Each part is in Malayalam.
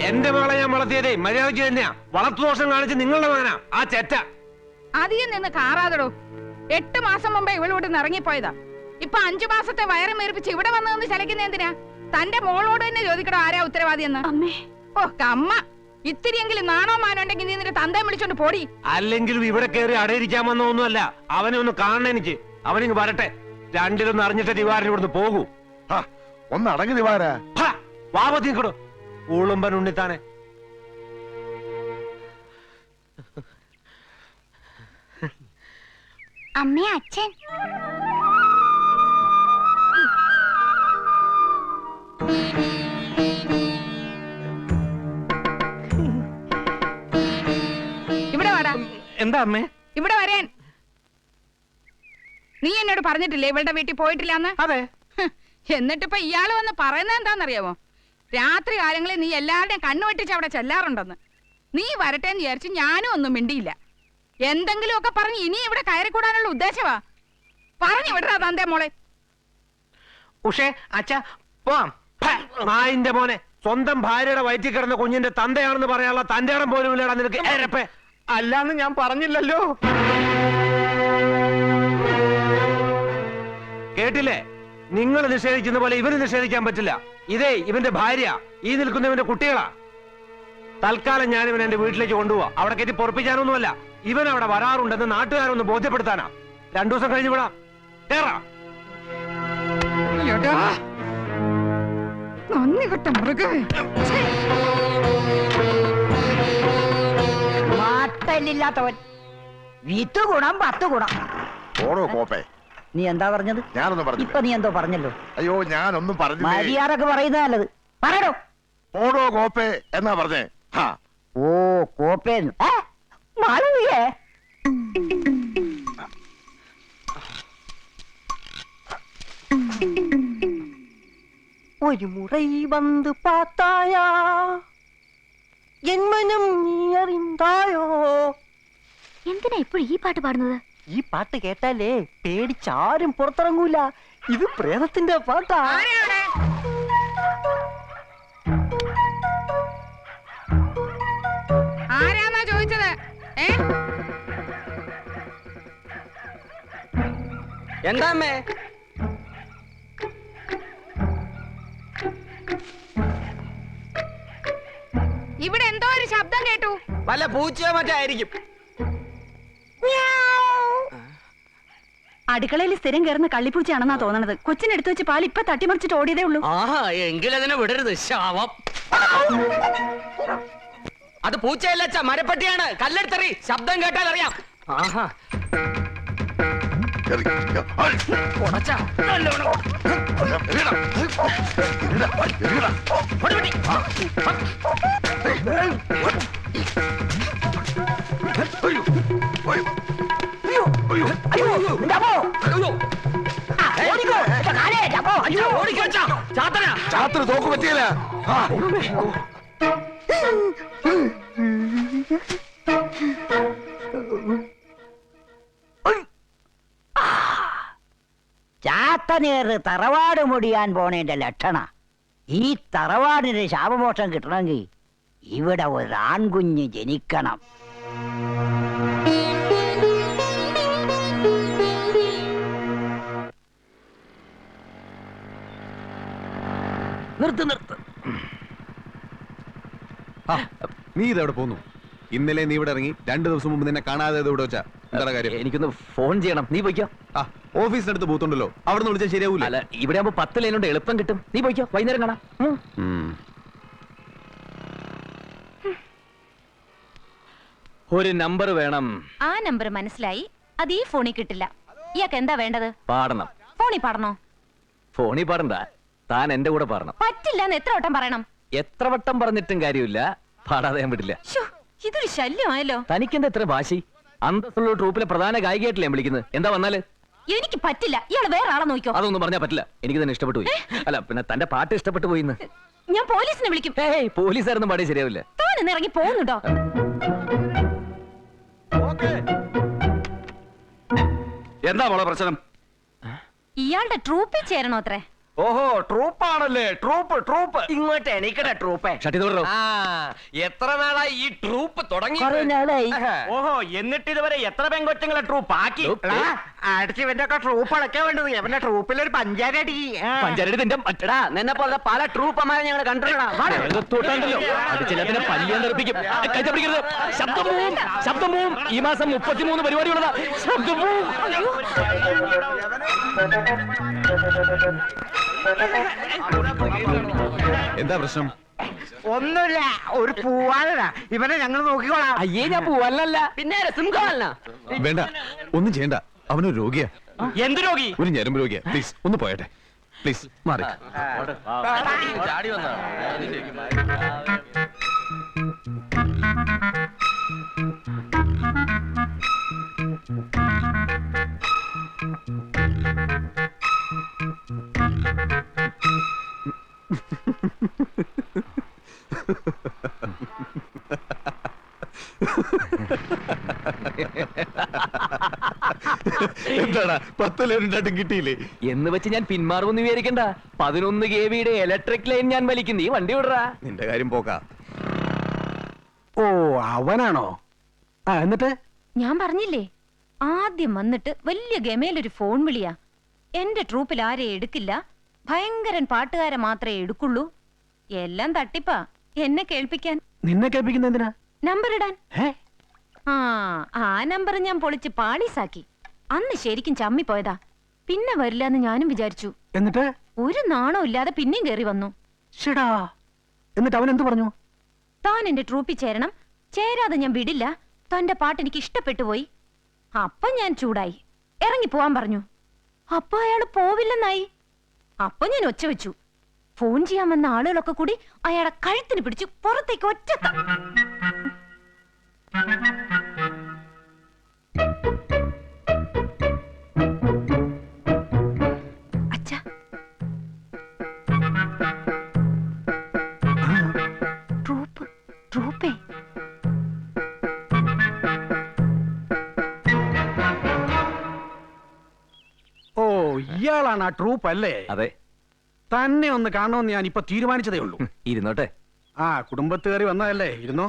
എന്റെ മകളെ ഞാൻ വളർത്തിയതേ മര്യാദയ്ക്ക് തന്നെയാ. വളർത്തുദോഷം കാണിച്ച് നിങ്ങളുടെ മകനാ ആ ചെറ്റ. അധികം നിന്ന് കാറാതടോ. 8 മാസം മുമ്പേ ഇവളോട് ഇറങ്ങിപ്പോയതാ. ഇപ്പൊ 5 മാസത്തെ വയറ് മേറിപ്പിച്ച് ഇവിടെ വന്നു ചലക്കുന്ന എന്തിനാ? തന്റെ മോളോട് തന്നെ ചോദിക്കടോ ആരാ ഉത്തരവാദി എന്ന്. അമ്മേ ഓ അമ്മ, ഇത്തിരിയെങ്കിലും നാണോ മാനുണ്ടെങ്കിൽ നീ നിന്റെ തന്തയെ വിളിച്ചോണ്ട് പോടി. അല്ലെങ്കിലും ഇവിടെ കയറി അടയിരിക്കാൻ ഒന്നുമല്ല. അവനെ ഒന്ന് കാണണം എനിക്ക്. അവനിങ്ങ് വരട്ടെ. രണ്ടിലൊന്ന് അറിഞ്ഞിട്ട് ദിവാരൻ ഇവിടുന്ന് പോകൂ. ഒന്ന് അടങ്ങി ദിവാര. വാപത്തിക്കടോ ഊളുമ്പൻ ഉണ്ണിത്താനെ. അമ്മേ അച്ഛൻ ഇവിടെ വാടാ. എന്താ അമ്മേ? ഇവിടെ വരാൻ. നീ എന്നോട് പറഞ്ഞിട്ടില്ലേ ഇവളുടെ വീട്ടിൽ പോയിട്ടില്ലാന്ന്? അതെ. എന്നിട്ടിപ്പോ ഇയാള് വന്ന് പറയുന്നത് എന്താണെന്നറിയാമോ? രാത്രി കാലങ്ങളിൽ നീ എല്ലാവരുടെയും കണ്ണു വെട്ടിച്ച് അവിടെ ചെല്ലാറുണ്ടെന്ന്. നീ വരട്ടെന്ന് വിചാരിച്ച് ഞാനും ഒന്നും മിണ്ടിയില്ല. എന്തെങ്കിലുമൊക്കെ പറഞ്ഞ് ഇനി ഇവിടെ കയറിക്കൂടാനുള്ള ഉദ്ദേശമാ. പറഞ്ഞു വിടറാ തന്റെ മോളെ. ഉഷേ അച്ഛാ പോവാം. നായിന്റെ മോനെ, സ്വന്തം ഭാര്യയുടെ വയറ്റിൽ കിടന്ന കുഞ്ഞിന്റെ തന്തയാണെന്ന് പറയാനുള്ള തന്റെ ഇടം പോലും ഇല്ലടാ നിനക്ക്. ഏരപ്പേ അല്ലാന്ന് ഞാൻ പറഞ്ഞില്ലല്ലോ. കേട്ടില്ലേ? നിങ്ങൾ നിഷേധിക്കുന്ന പോലെ ഇവന് നിഷേധിക്കാൻ പറ്റില്ല. ഇതേ ഇവന്റെ ഭാര്യ, ഈ നിൽക്കുന്നവന്റെ കുട്ടികളാ. തൽക്കാലം ഞാൻ ഇവൻ എന്റെ വീട്ടിലേക്ക് കൊണ്ടുപോവാ. അവിടെ കയറ്റി പൊറപ്പിക്കാനൊന്നുമല്ല. ഇവൻ അവിടെ വരാറുണ്ടെന്ന് നാട്ടുകാരൊന്ന് ബോധ്യപ്പെടുത്താനാ. 2 ദിവസം കഴിഞ്ഞ് വിടാം. കേറാ. മാത്തല്ലില്ലാത്തവൻ. 10 ഗുണം 10 ഗുണം. ഓടോ കോപ്പേ. നീ എന്താ പറഞ്ഞത്? ഞാനൊന്നും പറഞ്ഞു. ഇപ്പൊ നീ എന്തോ പറഞ്ഞല്ലോ. അയ്യോ ഞാനൊന്നും പറഞ്ഞു. മര്യാദക്ക് പറയുന്നത് നല്ലത്. പറയടോ. ഓടോ കോപ്പേ എന്നാ പറഞ്ഞേ. ഓ കോപ്പേന്ന് മാളവിയേ. ഒരു മുறை വന്ന് പാത്തായാ ജന്മനം നീ അറിந்தாയോ. എന്തിനാ ഇപ്പോഴും ഈ പാട്ട് പാടുന്നത്? ഈ പാട്ട് കേട്ടാലേ പേടിച്ചാരും പുറത്തിറങ്ങൂല. ഇത് പ്രേതത്തിന്റെ പാട്ടാ. ആരാന്നാ ചോദിച്ചത്? എന്താ അമ്മേ? ഇവിടെ എന്തോ ഒരു ശബ്ദം കേട്ടു. വല്ല പൂച്ചയോ മറ്റായിരിക്കും. അടുക്കളയിൽ സ്ഥിരം കയറുന്ന കള്ളിപ്പൂച്ചയാണെന്നാ തോന്നണത്. കൊച്ചിനെടുത്ത് വെച്ച് പാൽ ഇപ്പൊ തട്ടിമറിച്ചിട്ട് ഓടിയതേ ഉള്ളൂ. ആഹാ, എങ്കിലതിനെ വിടരുത്. ശാവം. അത് പൂച്ചയല്ല അച്ഛാ, മരപ്പട്ടിയാണ്. കല്ലെടുത്തെറി. ശബ്ദം കേട്ടാൽ അറിയാം. ആഹാ കൊടച്ചാ. ചാത്തന് തോക്ക് പറ്റിയില്ല. ചാത്തനേറ് തറവാട് മുടിയാൻ പോണേന്റെ ലക്ഷണ. ഈ തറവാടിന് ശാപമോക്ഷം കിട്ടണമെങ്കിൽ ഇവിടെ ഒരു ആൺകുഞ്ഞ് ജനിക്കണം. നിർത്ത് നിർത്ത്. നീ ഇതെവിടെ പോന്നു? ഇന്നലെ നീ ഇവിടെ ഇറങ്ങി 2 ദിവസം മുമ്പ് നിന്നെ കാണാതെ ഇവിടെ വെച്ചാ എന്താണ് കാര്യം? എനിക്കൊന്ന് ഫോൺ ചെയ്യണം. നീ പോയിക്കോ. ഓഫീസിനടുത്ത് ബൂത്തുണ്ടല്ലോ, അവിടെ നിന്ന് വിളിച്ചാൽ ശരിയാവൂല. അല്ല, ഇവിടെ ആകുമ്പോ 10 ലൈനുണ്ട്, എളുപ്പം കിട്ടും. നീ പോയിക്കോ, വൈകുന്നേരം കാണാം. ഒരു നമ്പർ വേണം. ആ നമ്പർ മനസ്സിലായി. അത് ഈ ഫോണിൽ കിട്ടില്ല. ഇയാൾക്ക് എന്താ വേണ്ടത്? പാടണം. ഫോണിൽ പാടണോ? ഫോണിൽ പാടണ്ട, താൻ എന്റെ കൂടെ പാടണം. പറ്റില്ല എന്ന് എത്ര വട്ടം പറയണം? എത്ര വട്ടം പറഞ്ഞിട്ടും കാര്യമില്ല, പാടാതെ ഞാൻ വിടില്ല. ഇതൊരു ശല്യമായല്ലോ. തനിക്കെന്താ എത്ര വാശി? അന്തസ്സുള്ള ട്രൂപ്പിലെ പ്രധാന ഗായികയായിട്ടില്ലേ വിളിക്കുന്നത്? എന്താ വന്നാല്? എനിക്ക് പറ്റില്ല. ഇയാള് വേറെ ആളെ നോക്കിക്കോ. അതൊന്നും പറഞ്ഞാ പറ്റില്ല. എനിക്ക് തന്നെ ഇഷ്ടപ്പെട്ടു പോയി. അല്ല, പിന്നെ തന്റെ പാട്ട് ഇഷ്ടപ്പെട്ടു പോയിന്ന്. ഞാൻ പോലീസിനെ വിളിക്കും. പോലീസുകാരൊന്നും പാടിയ ശരിയാവില്ല. താൻ ഇറങ്ങി പോകുന്നുണ്ടോ? എന്താ മോളെ പ്രശ്നം? ഇയാളുടെ ട്രൂപ്പിൽ ചേരണോ അത്രേ? ഓ, ഓഹോ ട്രൂപ്പാണല്ലേ ട്രൂപ്പ് ഇങ്ങോട്ട് എണീക്കട്ടെ ട്രൂപ്പേ. ഷട്ടി തുടരോ. എത്ര നാളായി ഈ ട്രൂപ്പ് തുടങ്ങി കുറെ നാളായി. ഓഹോ എന്നിട്ട് ഇതുവരെ എത്ര പെങ്കൊച്ചുങ്ങളെ ട്രൂപ്പ് ആക്കി അടിച്ചിവന്റെ ഒക്കെ ട്രൂപ്പ് അടക്കാൻ വേണ്ടത് എവന്റെ ട്രൂപ്പിലൊരു പഞ്ചാരടി. പഞ്ചായത്ത് നിന്റെ എടാ നിന്നെ പോലെ പല ട്രൂപ്പന്മാരെ ഞങ്ങൾ കണ്ടിട്ടുണ്ടോ? അടിച്ചില്ലാത്തിനെ പല്ലിയാൻ തെറിപ്പിക്കും. കൈച്ച പിടിക്കരുത്. ശബ്ദം പോവും. ഈ മാസം 33 പരിപാടി ഉള്ളതാ. ശബ്ദം പോവും. എന്താ പ്രശ്നം? ഒന്നുമില്ല, ഒരു പൂവാലനാ ഇവനെ ഞങ്ങൾ നോക്കിക്കോളാം. അയ്യേ ഞാൻ പോവല്ല. പിന്നെ സിംഹമല്ല. വേണ്ട, ഒന്നും ചെയ്യണ്ട. അവനൊരു രോഗിയാ, എന്ത് രോഗി? ഒരു ഞരമ്പ് രോഗിയാ. പ്ലീസ് ഒന്ന് പോയട്ടെ, പ്ലീസ് മാറി. ചാടി വന്നാ എന്താടാ 10 രണ്ടായിട്ടും കിട്ടിയില്ലേ? എന്ന് വെച്ച് ഞാൻ പിന്മാറുമെന്ന് വിചാരിക്കണ്ട. 11 kV ഇലക്ട്രിക് ലൈൻ ഞാൻ വലിക്കും. നീ വണ്ടി വിടറാ. നിന്റെ കാര്യം പോക്കാ. ഓ അവനാണോ? എന്നിട്ട് ഞാൻ പറഞ്ഞില്ലേ, ആദ്യം വന്നിട്ട് വലിയ ഗമയിലൊരു ഫോൺ വിളിയാ. എന്റെ ട്രൂപ്പിൽ ആരെ എടുക്കില്ല, ഭയങ്കരൻ പാട്ടുകാരെ മാത്രമേ എടുക്കുള്ളൂ. എല്ലാം തട്ടിപ്പാ എന്നെ കേൾപ്പിക്കാൻ. നിന്നെ കേൾപ്പിക്കുന്ന എന്തിനാ? നമ്പർ ഇടാൻ. ആ നമ്പർ ഞാൻ പൊളിച്ച് പാളീസാക്കി. അന്ന് ശരിക്കും ചമ്മി പോയതാ. പിന്നെ വരില്ല എന്ന് ഞാനും വിചാരിച്ചു. എന്നിട്ട് ഒരു നാണോ ഇല്ലാതെ പിന്നെയും കയറി വന്നു. ഷടാ, എന്നിട്ട് അവൻ എന്ത് പറഞ്ഞു? താൻ എന്റെ ട്രൂപ്പിൽ ചേരണം, ചേരാതെ ഞാൻ വിടില്ല, തന്റെ പാട്ട് എനിക്ക് ഇഷ്ടപ്പെട്ടു പോയി. അപ്പൊ ഞാൻ ചൂടായി, ഇറങ്ങി പോവാൻ പറഞ്ഞു. അപ്പൊ അയാള് പോവില്ലെന്നായി. അപ്പൊ ഞാൻ ഒച്ച വെച്ചു. ഫോൺ ചെയ്യാൻ വന്ന ആളുകളൊക്കെ കൂടി അയാളെ കഴുത്തിന് പിടിച്ചു പുറത്തേക്ക് ഒറ്റത്ത. അച്ഛാ, ട്രൂപ്പേ. ഓ ഇയാളാണ് ആ ട്രൂപ്പ് അല്ലേ? അതെ, തന്നെ ഒന്ന് കാണണമെന്ന് ഞാൻ ഇപ്പൊ തീരുമാനിച്ചതേ ഉള്ളൂ. ഇരുന്നോട്ടെ. ആ കുടുംബത്ത് കയറി വന്നതല്ലേ, ഇരുന്നോ.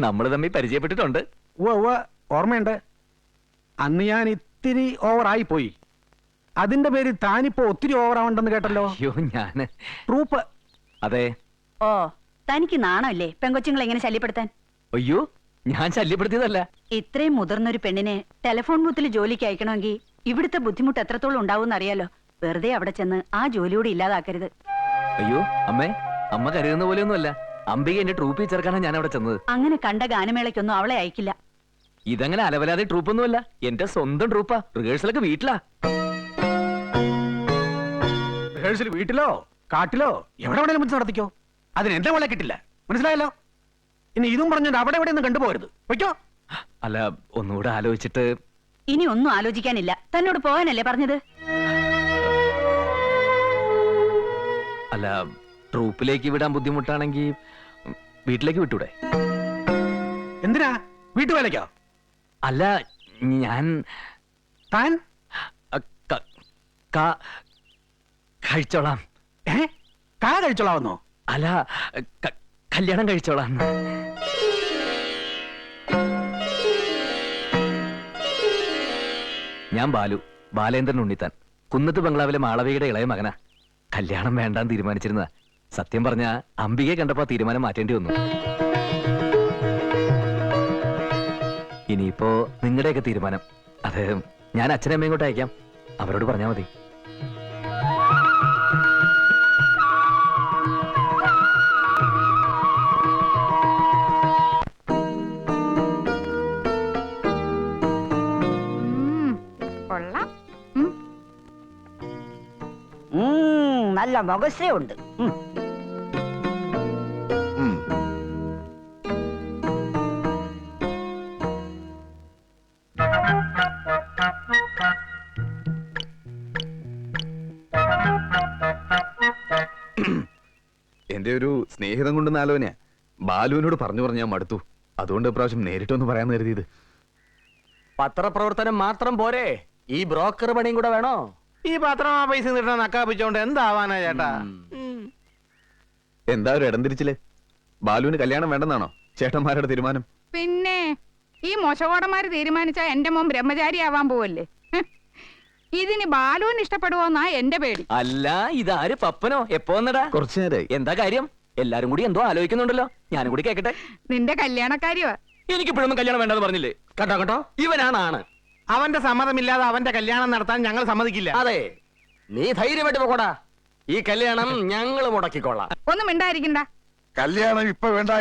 നമ്മൾ തമ്മിൽ പരിചയപ്പെട്ടിട്ടുണ്ട്. ഓർമ്മയുണ്ട്. അന്ന് ഞാൻ ഇത്തിരി ഓവറായി പോയി. അതിന്റെ പേരിൽ താനിപ്പോ ഒത്തിരി ഓവറാവണ്ടെന്ന് കേട്ടല്ലോ. അയ്യോ ഞാന് ട്രൂപ്പ്. അതെ. ഓ തനിക്ക് നാണല്ലേ പെങ്കൊച്ചുങ്ങളെ എങ്ങനെ ശല്യപ്പെടുത്താൻ? അയ്യോ ഞാൻ ശല്യപ്പെടുത്തിയതല്ല. ഇത്രയും മുതിർന്നൊരു പെണ്ണിനെ ടെലിഫോൺ ബൂത്തിൽ ജോലിക്ക് അയക്കണമെങ്കിൽ ഇവിടുത്തെ ബുദ്ധിമുട്ട് എത്രത്തോളം ഉണ്ടാവും അറിയാലോ. വെറുതെ അവിടെ ചെന്ന് ആ ജോലിയോട് ഇല്ലാതാക്കരുത്. അയ്യോ അമ്മേ, അമ്മ കരുതുന്ന പോലെയൊന്നുമല്ല. അംബിക എന്റെ ട്രൂപ്പിൽ ചേർക്കാനാണ് ഞാൻ അവിടെ ചെന്നത്. അങ്ങനെ കണ്ട ഗാനമേളയ്ക്കൊന്നും അവളെ അയക്കില്ല. ഇതങ്ങനെ അലവലാതെ ട്രൂപ്പൊന്നുമല്ല, എന്റെ സ്വന്തം ട്രൂപ്പാ. റിഹേഴ്സലൊക്കെ വീട്ടിലാ. റിഹേഴ്സൽ വീട്ടിലോ കാട്ടിലോ എവിടെ എവിടെയും വെച്ച് നടത്തിക്കോ. അതിന് എന്റെ മോളെ കിട്ടില്ല, മനസ്സിലായല്ലോ. ഇനി ഇതും പറഞ്ഞിട്ട് അവിടെ എവിടെ ഒന്നും കണ്ടുപോകരുത്. വയ്ക്കോ. അല്ല, ഒന്നുകൂടെ ആലോചിച്ചിട്ട്. ഇനി ഒന്നും ആലോചിക്കാനില്ല. തന്നോട് പോകാനല്ലേ പറഞ്ഞത്? അല്ല, ട്രൂപ്പിലേക്ക് വിടാൻ ബുദ്ധിമുട്ടാണെങ്കിൽ വീട്ടിലേക്ക് വിട്ടൂടെ? എന്തിനാ വീട്ടുവേലയ്ക്കോ? അല്ല, ഞാൻ താൻ കഴിച്ചോളാം. കാ കഴിച്ചോളാവുന്നോ? അല്ല, കല്യാണം കഴിച്ചോളാം. ഞാൻ ബാലു, ബാലേന്ദ്രൻ ഉണ്ണിത്താൻ, കുന്നത്ത് ബംഗ്ലാവിലെ മാളവികയുടെ ഇളയ മകനാ. കല്യാണം വേണ്ടാന്ന് തീരുമാനിച്ചിരുന്ന. സത്യം പറഞ്ഞ അംബികയെ കണ്ടപ്പോ തീരുമാനം മാറ്റേണ്ടി വന്നു. ഇനിയിപ്പോ നിങ്ങളുടെയൊക്കെ തീരുമാനം. അത് ഞാൻ അച്ഛനും അമ്മയും കൂടെ അയക്കാം, അവരോട് പറഞ്ഞാ മതി. നല്ല മുഖസ്സുണ്ട്. എന്റെ ഒരു സ്നേഹിതം കൊണ്ടുവന്ന ആലോചനയാ. ബാലുവിനോട് പറഞ്ഞു ഞാൻ മടുത്തു. അതുകൊണ്ട് ഇപ്രാവശ്യം നേരിട്ടൊന്ന് പറയാന്ന് കരുതിയത്. പത്രപ്രവർത്തനം മാത്രം പോരെ, ഈ ബ്രോക്കർ പണിയും കൂടെ വേണോ? ഈ പത്രം ആ പൈസ കിട്ടണ നക്കാപ്പിച്ചോണ്ട് എന്താവാനാ ചേട്ടാ? എന്താ ഒരു ഇടം തിരിച്ചില്? ബാലുവിന് കല്യാണം വേണ്ടെന്നാണോ ചേട്ടന്മാരുടെ തീരുമാനം? പിന്നെ ഈ മോശകോടന്മാര് തീരുമാനിച്ചാ എന്റെ മോൻ ബ്രഹ്മചാരി ആവാൻ പോവല്ലേ. ഇതിന് ബാലുവിന് ഇഷ്ടപ്പെടുവോന്നാ എന്റെ പേടി. അല്ല ഇതാര് പപ്പനോ എപ്പോ വന്നടാ? കുറച്ചു നേരമായി. എന്താ കാര്യം? എല്ലാരും കൂടി എന്തോ ആലോചിക്കുന്നുണ്ടല്ലോ, ഞാനും കൂടി കേക്കട്ടെ. നിന്റെ കല്യാണക്കാരിയോ? എനിക്കിപ്പോഴൊന്നും കല്യാണം വേണ്ടെന്ന് പറഞ്ഞില്ലേ? കേട്ടോ കേട്ടോ, ഇവനാണ്. അവന്റെ സമ്മതമില്ലാതെ അവന്റെ കല്യാണം നടത്താൻ ഞങ്ങൾ സമ്മതിക്കില്ല. അതെ, നീ ധൈര്യമായിട്ട് പോകോടാ. ഈ കല്യാണം ഞങ്ങൾ മുടക്കിക്കൊള്ളാം. ഒന്നും മിണ്ടായിരിക്കണ്ട. കല്യാണം ഇപ്പൊ വേണ്ട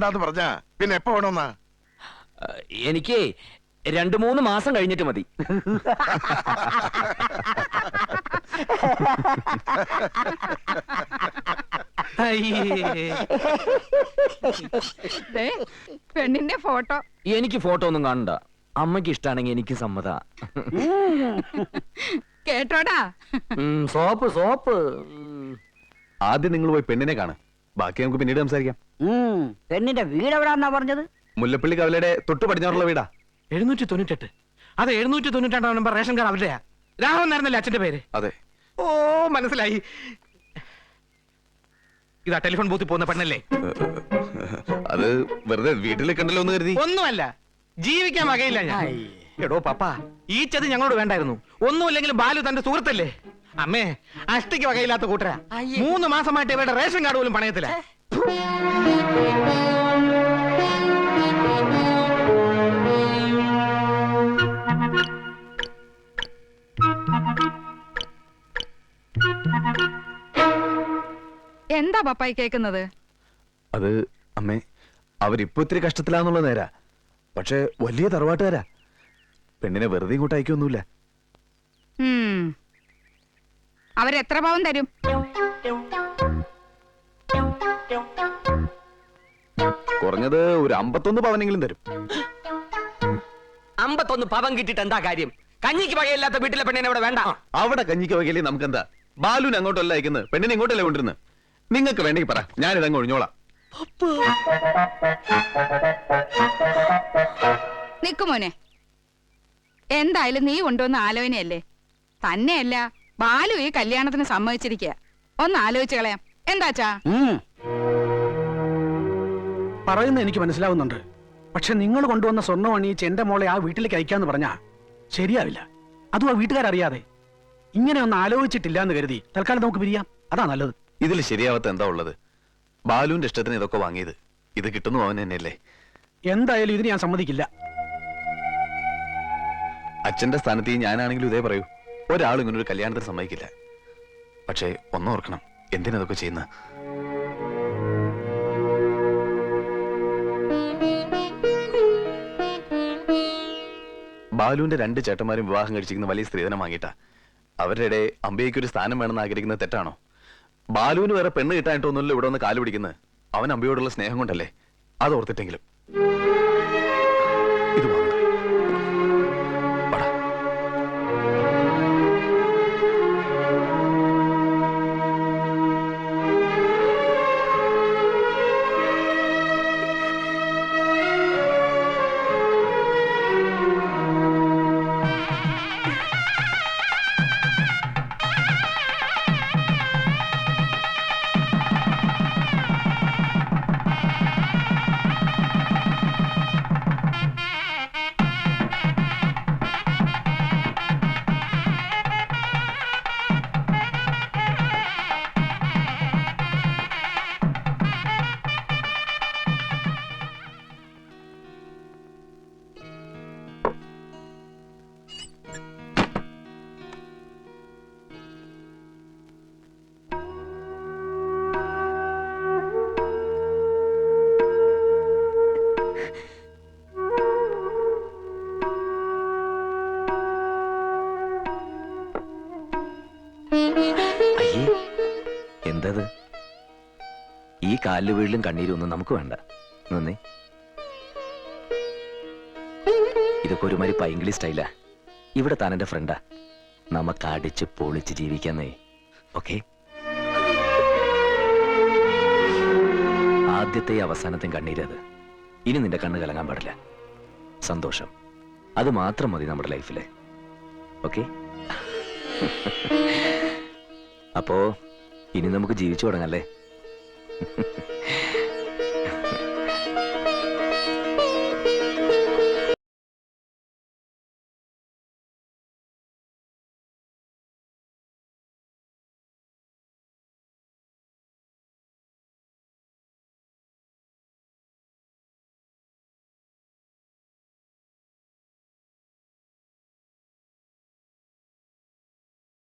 എന്ന് പറഞ്ഞാ പിന്നെ എപ്പോ വേണമെന്നാ? എനിക്ക് 2-3 മാസം കഴിഞ്ഞിട്ട് മതി. ദേ, പെണ്ണിന്റെ ഫോട്ടോ. എനിക്ക് ഫോട്ടോ ഒന്നും കാണണ്ട. അമ്മയ്ക്ക് ഇഷ്ടാണെങ്കിൽ എനിക്ക് സമ്മത. കേട്ടോടാ. Soap soap. ആദ്യം നിങ്ങൾ പോയി പെണ്ണിനെ കാണാം, ബാക്കി നമുക്ക് പിന്നീട് സംസാരിക്കാം. പെണ്ണിന്റെ വീട് എവിടാന്നാ പറഞ്ഞത്? മുല്ലപ്പള്ളി കവലയുടെ തൊട്ടു പടിഞ്ഞാറുള്ള വീടാ. 798. അത് 792 നമ്പർ റേഷൻ കാർഡ് അവരുടെയാ. രാഘവൻ എന്നായിരുന്നല്ലേ അച്ഛന്റെ പേര്? അതെ. ഓ മനസ്സിലായി. ഇതാ ടെലിഫോൺ ബൂത്തിൽ പോകുന്ന പെണ്ണല്ലേ? അത് വെറുതെ വീട്ടിൽ കണ്ടല്ലോ എന്ന് കരുതി. ഒന്നുമല്ല, ജീവിക്കാൻ വകയില്ല ഞാൻ. എടോ പപ്പ, ഈ ചതി ഞങ്ങളോട് വേണ്ടായിരുന്നു. ഒന്നുമില്ലെങ്കിലും ബാലു തന്റെ സുഹൃത്തല്ലേ. അമ്മേ, അഷ്ടിക്ക് വകയില്ലാത്ത കൂട്ടരാ. 3 മാസമായിട്ട് ഇവരുടെ റേഷൻ കാർഡ് പോലും പണയത്തില്ല. എന്താ പപ്പായി കേക്കുന്നത്? അത് അമ്മേ, അവരിപ്പോ ഇത്തിരി കഷ്ടത്തിലാന്നുള്ള നേരാ. പക്ഷെ വലിയ തറവാട്ടുകാരാ. പെണ്ണിനെ വെറുതെ ഇങ്ങോട്ട് അയക്കൊന്നുമില്ല. അവരെത്ര പവൻ തരും? കുറഞ്ഞത് ഒരു 51 പവനെങ്കിലും തരും. 51 പവൻ കിട്ടിട്ട് എന്താ കാര്യം? കഞ്ഞിക്ക് വകയില്ലാത്ത വീട്ടിലെ പെണ്ണിനെ ഇവിടെ വേണ്ട. അവിടെ കഞ്ഞിക്ക് വകയില്ലേ നമുക്കെന്താ? ബാലുവിന് അങ്ങോട്ടല്ല അയക്കുന്നത്, പെണ്ണിനെ ഇങ്ങോട്ടല്ലേ കൊണ്ടിരുന്നത്. നിങ്ങൾക്ക് വേണമെങ്കിൽ പറ, ഞാനിതങ്ങ് ഒഴിഞ്ഞോളാം. നിക്കുമോനെ, എന്തായാലും നീ കൊണ്ടുവന്ന ആലോചനയല്ലേ. തന്നെയല്ല, ബാലു ഈ കല്യാണത്തിന് സമ്മതിച്ചിരിക്കുക. ഒന്ന് ആലോചിച്ച് കളയാം. എന്താച്ചാ? പറയുന്നത് എനിക്ക് മനസ്സിലാവുന്നുണ്ട്. പക്ഷെ നിങ്ങൾ കൊണ്ടുവന്ന സ്വർണ്ണം അണിയിച്ച് എന്റെ മോളെ ആ വീട്ടിലേക്ക് അയക്കാന്ന് പറഞ്ഞാ ശരിയാവില്ല. അതും ആ വീട്ടുകാരറിയാതെ. ഇങ്ങനെ ഒന്ന് ആലോചിച്ചിട്ടില്ല എന്ന് കരുതി തൽക്കാലം നമുക്ക് പിരിയാം, അതാ നല്ലത്. ഇതിൽ ശരിയാവാത്ത എന്താ ഉള്ളത്? ബാലുവിന്റെ ഇഷ്ടത്തിന് ഇതൊക്കെ വാങ്ങിയത്. ഇത് കിട്ടുന്നു അവൻ തന്നെയല്ലേ. എന്തായാലും ഇതിന് ഞാൻ സമ്മതിക്കില്ല. അച്ഛന്റെ സ്ഥാനത്ത് ഈ ഞാനാണെങ്കിലും ഇതേ പറയൂ. ഒരാളും ഇങ്ങനൊരു കല്യാണത്തിന് സമ്മതിക്കില്ല. പക്ഷേ ഒന്നോർക്കണം, എന്തിനതൊക്കെ ചെയ്യുന്ന? ബാലുവിന്റെ 2 ചേട്ടന്മാരും വിവാഹം കഴിച്ചിരിക്കുന്ന വലിയ സ്ത്രീധനം വാങ്ങിയിട്ടാ. അവരുടെ ഇടയിൽ അമ്പയ്ക്ക് ഒരു സ്ഥാനം വേണമെന്ന് ആഗ്രഹിക്കുന്നത് തെറ്റാണോ? ബാലുവിന് വേറെ പെണ്ണ് കിട്ടാനായിട്ടൊന്നുമല്ലോ ഇവിടെ ഒന്ന് കാല് പിടിക്കുന്നത്. അവൻ അമ്പയോടുള്ള സ്നേഹം കൊണ്ടല്ലേ. അത് ഓർത്തിട്ടെങ്കിലും ഇത് വാങ്ങ. എന്തത്? ഈ കാലില് വീഴിലും കണ്ണീരൊന്നും നമുക്ക് വേണ്ട. നന്ദി. ഇതൊക്കെ ഒരുമാതിരി പൈങ്കിളി സ്റ്റൈലാ. ഇവിടെ താൻ എന്റെ ഫ്രണ്ടാ. നമുക്ക് അടിച്ച് പൊളിച്ച് ജീവിക്കാന്നേ. ഓക്കെ? ആദ്യത്തെ അവസാനത്തെയും കണ്ണീരത്. ഇനി നിന്റെ കണ്ണ് കലങ്ങാൻ പാടില്ല. സന്തോഷം, അത് മാത്രം മതി നമ്മുടെ ലൈഫിലെ. ഓക്കെ? അപ്പോ ഇനി നമുക്ക് ജീവിച്ചു തുടങ്ങല്ലേ?